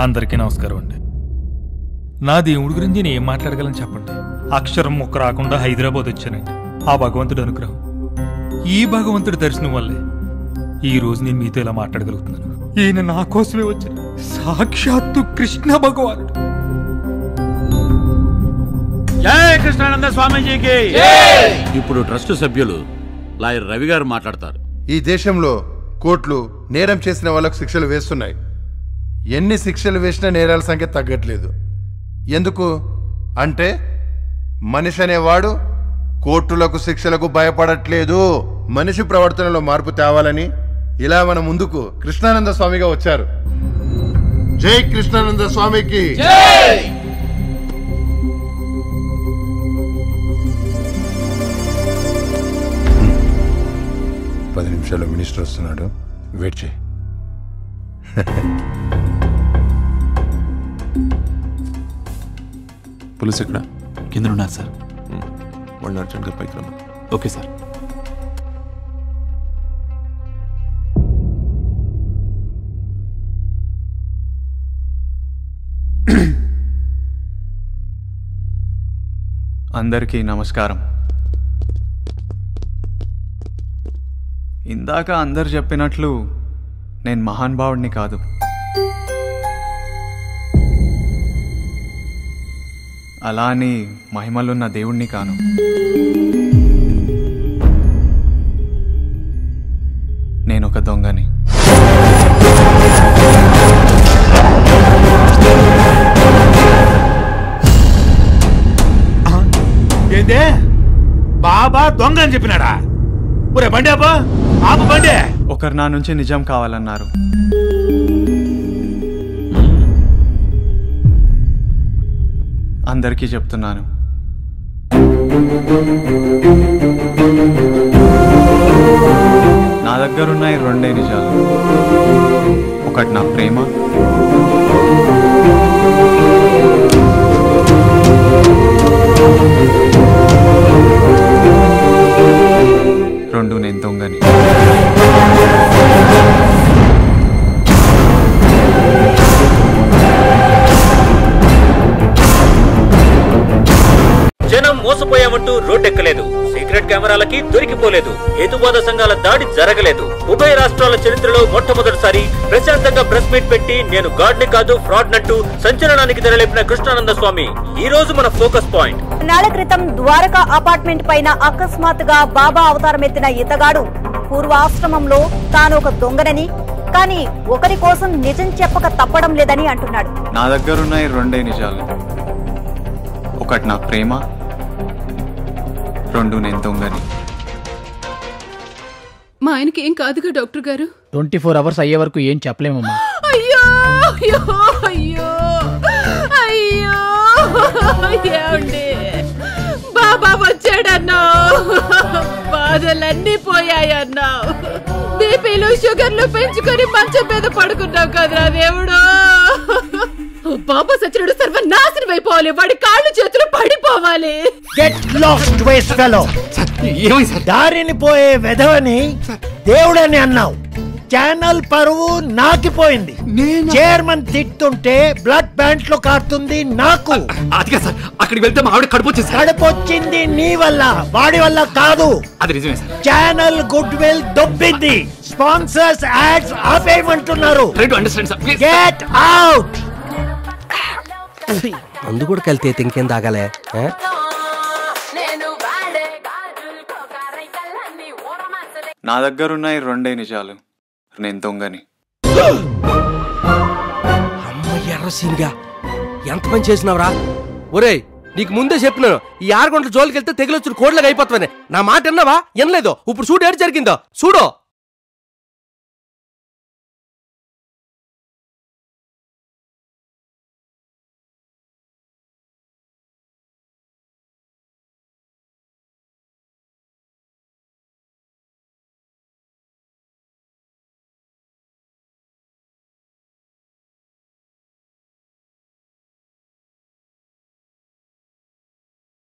అందరికీ నమస్కారం అండి. నా దేవుడి గురించి నేను ఏం మాట్లాడగలను చెప్పండి. అక్షరం ముక్క రాకుండా హైదరాబాద్ వచ్చానండి. ఆ భగవంతుడి అనుగ్రహం, ఈ భగవంతుడి దర్శనం వల్లే ఈ రోజు నేను మీతో ఇలా మాట్లాడగలుగుతున్నాను. ఈయన నా కోసమే వచ్చాను, సాక్షాత్తు కృష్ణ భగవానుడు. జై కృష్ణానంద స్వామీజీకి. ఇప్పుడు ట్రస్ట్ సభ్యులు లాయర్ రవి గారు మాట్లాడతారు. ఈ దేశంలో కోర్టులు నేరం చేసిన వాళ్ళకు శిక్షలు వేస్తున్నాయి. ఎన్ని శిక్షలు వేసినా నేరాల సంఖ్య తగ్గట్లేదు. ఎందుకు అంటే మనిషి అనేవాడు కోర్టులకు శిక్షలకు భయపడట్లేదు. మనిషి ప్రవర్తనలో మార్పు తేవాలని ఇలా మన ముందుకు కృష్ణానంద స్వామిగా వచ్చారు. జై కృష్ణానంద స్వామికి. 10 నిమిషాల్లో మినిస్టర్ వస్తున్నాడు, వెయిట్ చేయి. పోలీస్ ఎక్కడ? కింద ఉన్నారు సార్. వాళ్ళు అర్జెంట్గా పైకి రమ్మ. Okay sir. అందరికీ నమస్కారం. ఇందాక అందరు చెప్పినట్లు నేను మహానుభావుడిని కాదు. అలా అని మహిమలున్న దేవుణ్ణి కాను. నేనొక దొంగని. ఏందే బాబా దొంగ అని చెప్పినాడా? ఒరే బండి ఆపు, ఆపు బండి. ఒకరు నా నుంచి నిజం కావాలన్నారు. అందరికీ చెప్తున్నాను, నా దగ్గరున్నాయి 2 నిజాలు. ఒకటి నా ప్రేమ, రెండు నేను దొంగని. జనం మోసపోయామంటూ రోడ్డెక్కలేదు, సీక్రెట్ కెమెరాలకి దొరికిపోలేదు, హేతువాద సంఘాల దాడి జరగలేదు. ఉభయ రాష్ట్రాల చరిత్రలో మొట్టమొదటిసారి ప్రశాంతంగా ప్రెస్ మీట్ పెట్టి నేను గాడ్ని కాదు ఫ్రాడ్ నంటూ సంచలనానికి తెరలేపిన కృష్ణానంద స్వామి ఈ రోజు మన ఫోకస్ పాయింట్. నెల క్రితం ద్వారకా అపార్ట్మెంట్ పైన అకస్మాత్తుగా బాబా అవతారం ఎత్తిన ఇతగాడు పూర్వాశ్రమంలో తాను ఒక దొంగనని, కానీ ఒకరి కోసం నిజం చెప్పక తప్పడం లేదని అంటున్నాడు. నా దగ్గరున్నాయి 2 నిజాలు. ఒకటి నా ప్రేమ, రెండు నేను దొంగని. మా ఆయనకి ఏం కాదుగా డాక్టర్ గారు? 24 అవర్స్ అయ్యే వరకు ఏం చెప్పలేమమ్మా. అయ్యో అయ్యో అయ్యో అయ్యో ఏమండి, బాబా వచ్చాడన్నావు, బాధలన్నీ పోయాయన్నావు, బీపీలు షుగర్లు పెంచుకొని మంచం మీద పడుకున్నావు కదరా దేవుడు. బాబా సచ్చినడు సర్వనాశనం అయిపోవాలి, వాడి కాళ్ళు చేతులు పడిపోవాలి. దారిని పోయే వెధవని దేవుడని అన్నావు, ఛానల్ పరువు నాకిపోయింది. చైర్మన్ తిట్టుంటే బ్లడ్ బ్యాండ్ లో కారుతుంది నాకు. అక్కడికి వెళ్తే మా ఆవిడ కడుపొచ్చింది నీ వల్ల, వాడి వల్ల కాదు. అది నిజమే సార్. ఛానల్ గుడ్ విల్ దొబ్బింది. స్పాన్సర్స్ యాడ్స్ ఆపేయమంటున్నారు. Get out. మందు కూడా కలితే ఇంకేం తాగాలే. నా దగ్గరున్నాయి 2 నిజాలు. నేను దొంగని. అమ్మ ఎర్రసీనిగా ఎంత పని చేసినావురా? ఒరేయ్, నీకు ముందే చెప్పినాను, ఈ 6 గంటల జోలికి వెళ్తే తెగిలొచ్చిన కోడ్లకు అయిపోతావని. నా మాట విన్నావా? వినలేదు. ఇప్పుడు చూడు ఏడు జరిగిందో చూడు.